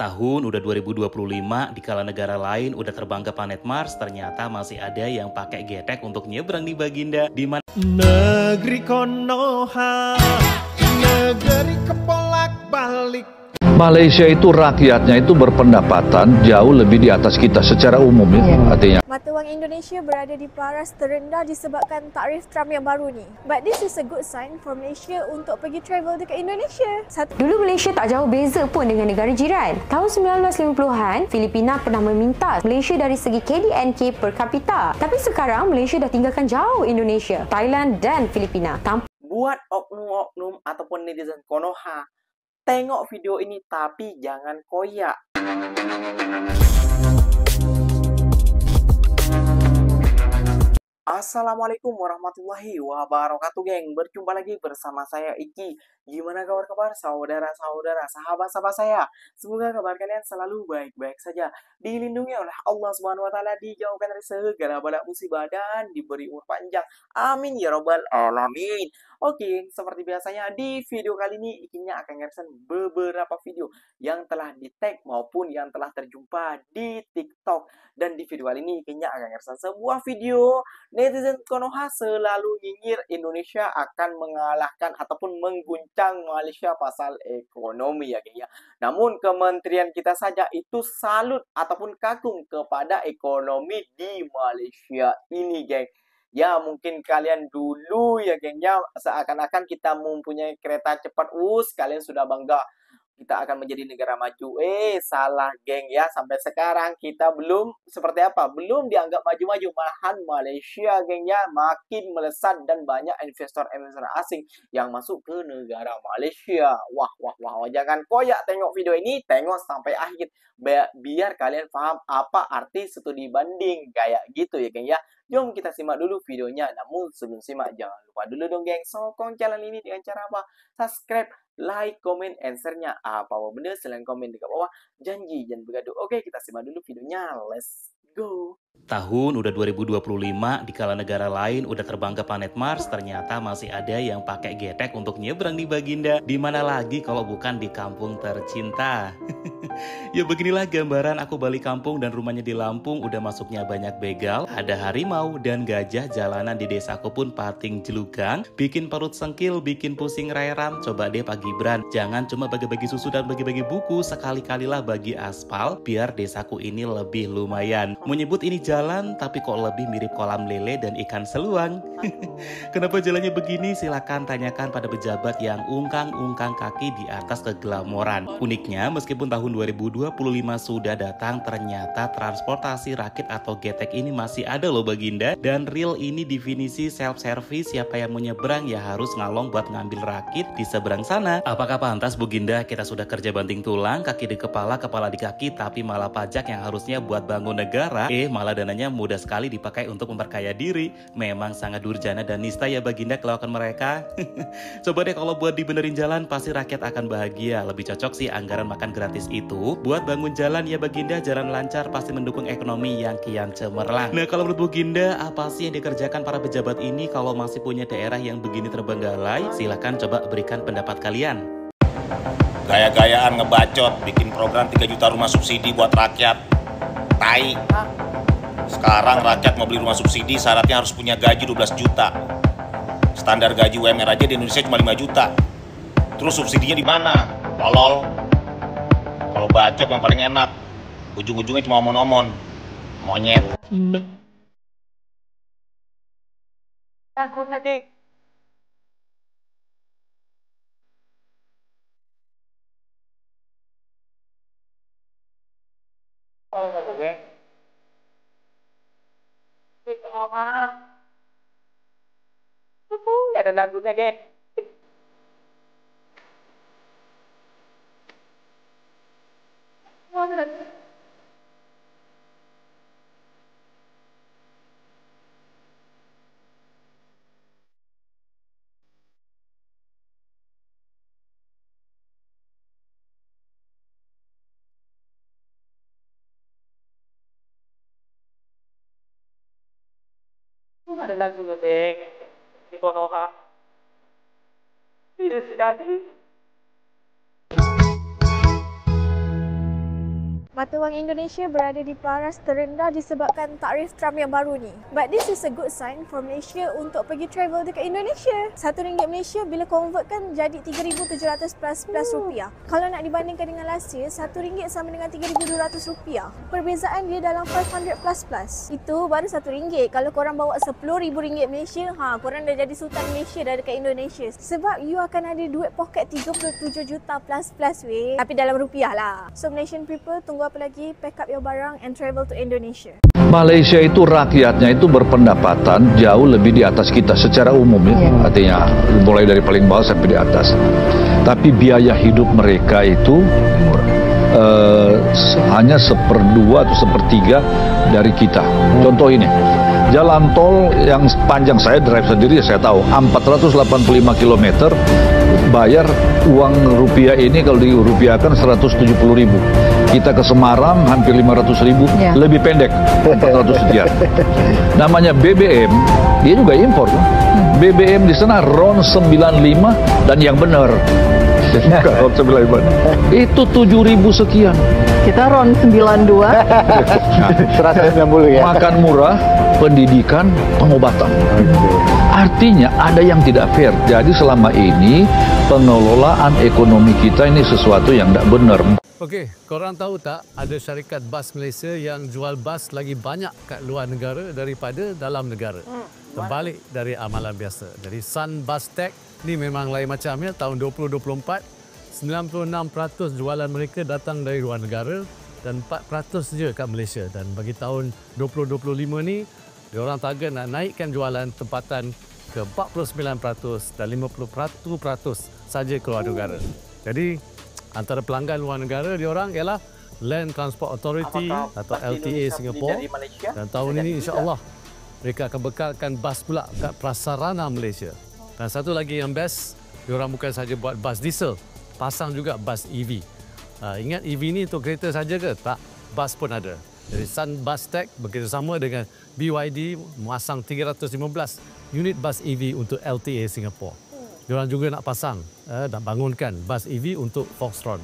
Tahun udah 2025, di kala negara lain udah terbang ke planet Mars, ternyata masih ada yang pakai getek untuk nyebrang di Baginda. Di mana negeri Konoha, negeri kebolak-balik. Malaysia itu rakyatnya itu berpendapatan jauh lebih di atas kita secara umum ya. Artinya mata wang Indonesia berada di paras terendah disebabkan tarif Trump yang baru ni. But this is a good sign for Malaysia untuk pergi travel dekat Indonesia. Dulu Malaysia tak jauh beza pun dengan negara jiran. Tahun 1950-an, Filipina pernah meminta Malaysia dari segi KDNK per kapita. Tapi sekarang Malaysia dah tinggalkan jauh Indonesia, Thailand dan Filipina. Buat oknum-oknum ataupun netizen Konoha, tengok video ini tapi jangan koyak. Assalamualaikum warahmatullahi wabarakatuh, geng. Berjumpa lagi bersama saya Iki. Gimana kabar saudara-saudara, sahabat-sahabat saya? Semoga kabar kalian selalu baik-baik saja, dilindungi oleh Allah Subhanahu wa taala, dijauhkan dari segala bala musibah dan diberi umur panjang. Amin ya robbal alamin. Oke, seperti biasanya di video kali ini Ikinya akan ngereaksi beberapa video yang telah di-tag maupun yang telah terjumpa di TikTok. Dan di video kali ini Ikinya akan ngereaksi sebuah video netizen Konoha selalu nyinyir Indonesia akan mengalahkan ataupun mengguncang Malaysia pasal ekonomi ya geng ya. Namun kementerian kita saja itu salut ataupun kagum kepada ekonomi di Malaysia ini geng. Ya mungkin kalian dulu ya geng ya, seakan-akan kita mempunyai kereta cepat, kalian sudah bangga kita akan menjadi negara maju. Salah geng ya, sampai sekarang kita belum seperti apa, belum dianggap maju-maju. Malahan Malaysia geng ya makin melesat dan banyak investor-investor asing yang masuk ke negara Malaysia. Wah, jangan koyak tengok video ini, tengok sampai akhir biar kalian paham apa arti studi banding kayak gitu ya geng ya. Jom kita simak dulu videonya. Namun sebelum simak jangan lupa dulu dong geng, sokong channel ini dengan cara apa? Subscribe, like, comment, answer-nya apa benda selain komen di bawah. Janji jangan bergaduh. Oke, kita simak dulu videonya. Let's go. tahun udah 2025, di kala negara lain udah terbang ke planet Mars, ternyata masih ada yang pakai getek untuk nyebrang di Baginda. Di mana lagi kalau bukan di kampung tercinta. Ya beginilah gambaran aku balik kampung dan rumahnya di Lampung udah masuknya banyak begal, ada harimau dan gajah jalanan di desaku pun pating jelugang, bikin perut sengkil, bikin pusing rairan. Coba deh Pak Gibran, jangan cuma bagi-bagi susu dan bagi-bagi buku, sekali-kalilah bagi aspal biar desaku ini lebih lumayan. Menyebut ini jalan tapi kok lebih mirip kolam lele dan ikan seluang. Kenapa jalannya begini? Silakan tanyakan pada pejabat yang ungkang-ungkang kaki di atas keglamoran. Uniknya meskipun tahun 2025 sudah datang, ternyata transportasi rakit atau getek ini masih ada loh Baginda. Dan real ini definisi self-service, siapa yang mau nyebrang ya harus ngalong buat ngambil rakit di seberang sana. Apakah pantas Baginda kita sudah kerja banting tulang, kaki di kepala, kepala di kaki, tapi malah pajak yang harusnya buat bangun negara, malah dananya mudah sekali dipakai untuk memperkaya diri. Memang sangat durjana dan nista ya Baginda kelakuan mereka. Coba deh kalau buat dibenerin jalan pasti rakyat akan bahagia. Lebih cocok sih anggaran makan gratis itu buat bangun jalan ya Baginda, jalan lancar pasti mendukung ekonomi yang kian cemerlang. Nah kalau menurut Baginda, apa sih yang dikerjakan para pejabat ini kalau masih punya daerah yang begini terbenggalai? Silahkan coba berikan pendapat kalian. Gaya-gayaan ngebacot, bikin program 3 juta rumah subsidi buat rakyat. Tai. Sekarang rakyat mau beli rumah subsidi syaratnya harus punya gaji 12 juta. Standar gaji UMR aja di Indonesia cuma 5 juta. Terus subsidinya di mana? Tolol. Kalau bacot yang paling enak, ujung-ujungnya cuma omon-omon. Monyet. Aku tadi ada lagunya geng. Ada lagunya geng di Konoha. Ini sudah Mata wang Indonesia berada di paras terendah disebabkan tarif Trump yang baru ni. But this is a good sign for Malaysia untuk pergi travel dekat Indonesia. RM1 Malaysia bila convertkan jadi 3,700 plus rupiah. Kalau nak dibandingkan dengan last year, RM1 sama dengan 3,200 rupiah. Perbezaan dia dalam 500 plus. Itu baru RM1. Kalau korang bawa RM10,000 Malaysia, korang dah jadi Sultan Malaysia dah dekat Indonesia. Sebab you akan ada duit poket 37 juta plus weh. Tapi dalam rupiah lah. So Malaysian people, tunggu apa lagi? Pack up your barang and travel to Indonesia. Malaysia itu rakyatnya itu berpendapatan jauh lebih di atas kita secara umum ya. Artinya mulai dari paling bawah sampai di atas. Tapi biaya hidup mereka itu hanya 1/2 atau 1/3 dari kita. Contoh ini, jalan tol yang panjang saya drive sendiri saya tahu 485 km bayar uang rupiah ini kalau dirupiahkan 170.000. Kita ke Semarang hampir 500.000, lebih pendek 400 sekian. Namanya BBM, dia juga impor kan? BBM di sana RON 95 dan yang benar. RON 95. Itu 7.000 sekian. Kita RON 92. 190 ya. Makan murah, pendidikan, pengobatan. Artinya ada yang tidak fair. Jadi selama ini pengelolaan ekonomi kita ini sesuatu yang tidak benar. Okey, korang tahu tak ada syarikat bas Malaysia yang jual bas lagi banyak kat luar negara daripada dalam negara. Terbalik dari amalan biasa. Jadi Sun Bus Tech ni memang lain macam ya. Tahun 2024, 96% jualan mereka datang dari luar negara dan 4% je kat Malaysia. Dan bagi tahun 2025 ni, diorang target nak naikkan jualan tempatan ke 49% dan 51% saja keluar negara. Jadi antara pelanggan luar negara diorang ialah Land Transport Authority atau LTA Singapore. Dan tahun ini insya-Allah mereka akan bekalkan bas pula kat prasarana Malaysia. Dan satu lagi yang best, diorang bukan saja buat bas diesel, pasang juga bas EV. Ingat EV ni untuk kereta saja ke? Tak, bas pun ada. Jadi Sun Bus Tech bekerjasama dengan BYD memasang 315 unit bas EV untuk LTA Singapore. Diorang juga nak pasang dan bangunkan bas EV untuk Foxtron.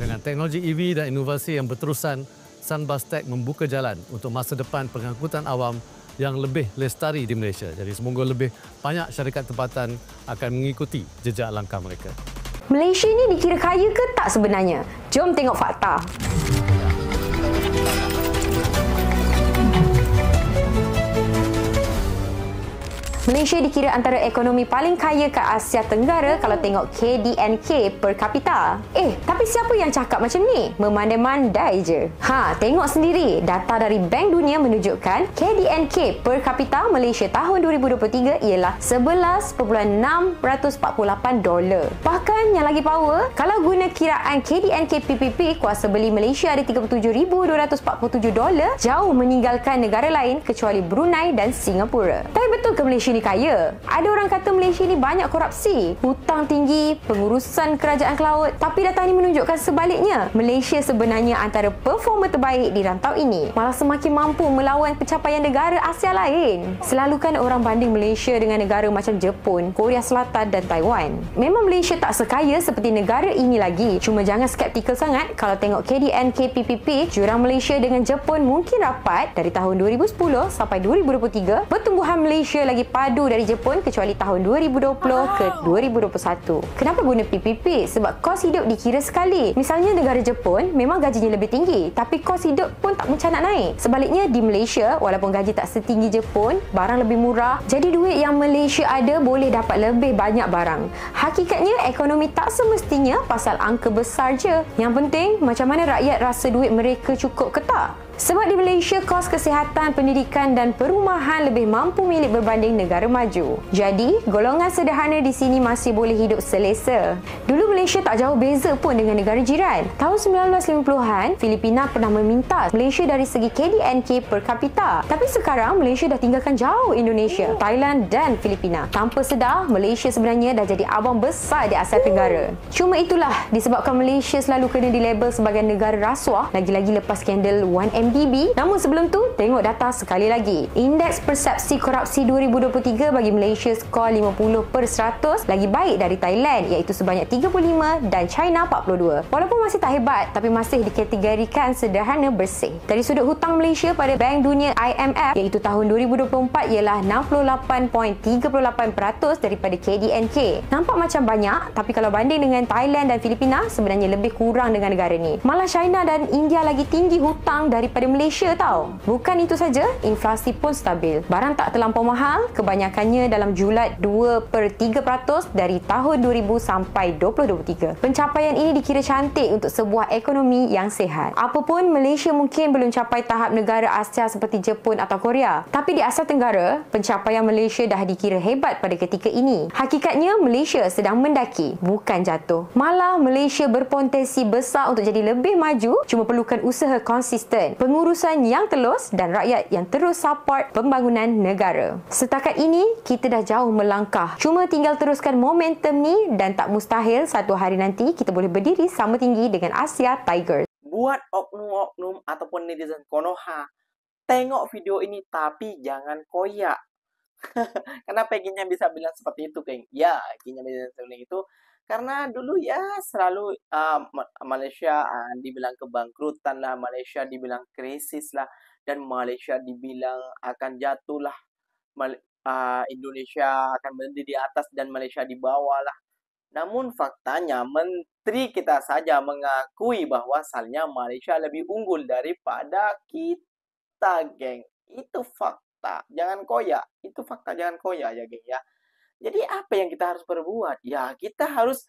Dengan teknologi EV dan inovasi yang berterusan, Sun Bus Tech membuka jalan untuk masa depan pengangkutan awam yang lebih lestari di Malaysia. Jadi semoga lebih banyak syarikat tempatan akan mengikuti jejak langkah mereka. Malaysia ni dikira kaya ke tak sebenarnya? Jom tengok fakta. Malaysia dikira antara ekonomi paling kaya ke Asia Tenggara kalau tengok KDNK per kapita. Tapi siapa yang cakap macam ni? Memandai-mandai je. Tengok sendiri. Data dari Bank Dunia menunjukkan KDNK per kapita Malaysia tahun 2023 ialah $11.648. Bahkan yang lagi power, kalau guna kiraan KDNK PPP, kuasa beli Malaysia ada $37,247, jauh meninggalkan negara lain kecuali Brunei dan Singapura. Tapi betul ke Malaysia ni kaya? Ada orang kata Malaysia ni banyak korupsi, hutang tinggi, pengurusan kerajaan ke laut. Tapi data ni menunjukkan sebaliknya. Malaysia sebenarnya antara performa terbaik di rantau ini, malah semakin mampu melawan pencapaian negara Asia lain. Selalu kan orang banding Malaysia dengan negara macam Jepun, Korea Selatan dan Taiwan. Memang Malaysia tak sekaya seperti negara ini lagi. Cuma jangan skeptikal sangat kalau tengok KDNK PPP, jurang Malaysia dengan Jepun mungkin rapat dari tahun 2010 sampai 2023. Pertumbuhan Malaysia lagi padu dari Jepun kecuali tahun 2020 ke 2021. Kenapa guna PPP? Sebab kos hidup dikira sekali. Misalnya negara Jepun memang gajinya lebih tinggi, tapi kos hidup pun tak macam nak naik. Sebaliknya di Malaysia, walaupun gaji tak setinggi Jepun, barang lebih murah. Jadi duit yang Malaysia ada boleh dapat lebih banyak barang. Hakikatnya ekonomi tak semestinya pasal angka besar je. Yang penting macam mana rakyat rasa duit mereka cukup ke tak? Sebab di Malaysia, kos kesihatan, pendidikan dan perumahan lebih mampu milik berbanding negara maju. Jadi, golongan sederhana di sini masih boleh hidup selesa. Dulu Malaysia tak jauh beza pun dengan negara jiran. Tahun 1950-an, Filipina pernah meminta Malaysia dari segi KDNK per kapita. Tapi sekarang, Malaysia dah tinggalkan jauh Indonesia, Thailand dan Filipina. Tanpa sedar, Malaysia sebenarnya dah jadi abang besar di Asia Tenggara. Cuma itulah, disebabkan Malaysia selalu kena dilabel sebagai negara rasuah, lagi-lagi lepas skandal 1MDB. Namun sebelum tu, tengok data sekali lagi. Indeks Persepsi Korupsi 2023 2023 bagi Malaysia skor 50/100 lagi baik dari Thailand iaitu sebanyak 35 dan China 42. Walaupun masih tak hebat tapi masih dikategorikan sederhana bersih. Dari sudut hutang Malaysia pada Bank Dunia IMF iaitu tahun 2024 ialah 68.38% daripada KDNK. Nampak macam banyak tapi kalau banding dengan Thailand dan Filipina sebenarnya lebih kurang dengan negara ni. Malah China dan India lagi tinggi hutang daripada Malaysia tau. Bukan itu saja, inflasi pun stabil. Barang tak terlampau mahal, kebanyakannya dalam julat 2/3% dari tahun 2000 sampai 2023. Pencapaian ini dikira cantik untuk sebuah ekonomi yang sihat. Apapun, Malaysia mungkin belum capai tahap negara Asia seperti Jepun atau Korea. Tapi di Asia Tenggara, pencapaian Malaysia dah dikira hebat pada ketika ini. Hakikatnya, Malaysia sedang mendaki, bukan jatuh. Malah, Malaysia berpotensi besar untuk jadi lebih maju, cuma perlukan usaha konsisten, pengurusan yang telus dan rakyat yang terus support pembangunan negara. Setakat ini, kita dah jauh melangkah. Cuma tinggal teruskan momentum ni dan tak mustahil satu hari nanti kita boleh berdiri sama tinggi dengan Asia Tigers. Buat oknum-oknum ataupun netizen Konoha, tengok video ini tapi jangan koyak. Kenapa Ginya bisa bilang seperti itu, geng? Ya, Ginya bisa bilang itu karena dulu ya selalu Malaysia dibilang kebangkrutan lah, Malaysia dibilang krisis lah, dan Malaysia dibilang akan jatuh lah. Indonesia akan berada di atas dan Malaysia di bawah lah. Namun faktanya menteri kita saja mengakui bahwasannya Malaysia lebih unggul daripada kita, geng. Itu fakta. Jangan koyak. Itu fakta, jangan koyak ya, geng ya. Jadi apa yang kita harus perbuat? Ya, kita harus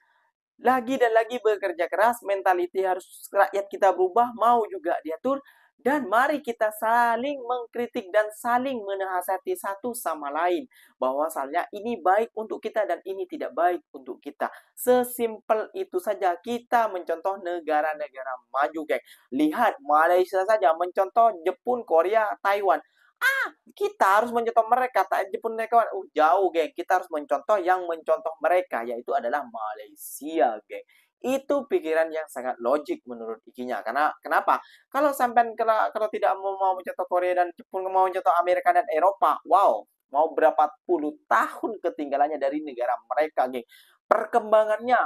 lagi dan lagi bekerja keras, mentaliti harus rakyat kita berubah, mau juga diatur, dan mari kita saling mengkritik dan saling menasihati satu sama lain bahwasannya ini baik untuk kita dan ini tidak baik untuk kita. Sesimpel itu saja. Kita mencontoh negara-negara maju, geng. Lihat Malaysia saja mencontoh Jepun, Korea, Taiwan. Kita harus mencontoh mereka, tak Jepun mereka jauh, geng. Kita harus mencontoh yang mencontoh mereka, yaitu adalah Malaysia, geng. Itu pikiran yang sangat logik menurut Ikinya. Karena kenapa? Kalau sampai kalau tidak mau mencontoh Korea dan Jepun, mau mencontoh Amerika dan Eropa, wow, mau berapa puluh tahun ketinggalannya dari negara mereka, geng. Perkembangannya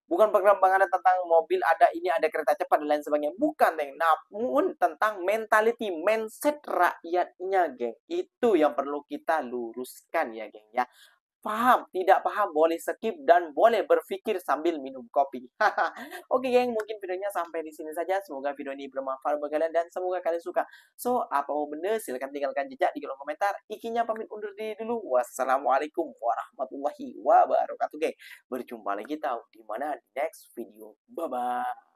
bukan perkembangan tentang mobil ada ini, ada kereta cepat dan lain sebagainya. Bukan, geng. Namun tentang mentality, mindset rakyatnya, geng. Itu yang perlu kita luruskan ya, geng ya. Paham, tidak paham boleh skip dan boleh berpikir sambil minum kopi. Oke, geng, mungkin videonya sampai di sini saja. Semoga video ini bermanfaat bagi kalian dan semoga kalian suka. So, apa mau benda silahkan tinggalkan jejak di kolom komentar. Ikinya pamit undur diri dulu. Wassalamualaikum warahmatullahi wabarakatuh, geng. Berjumpa lagi tahu di mana di next video. Bye bye.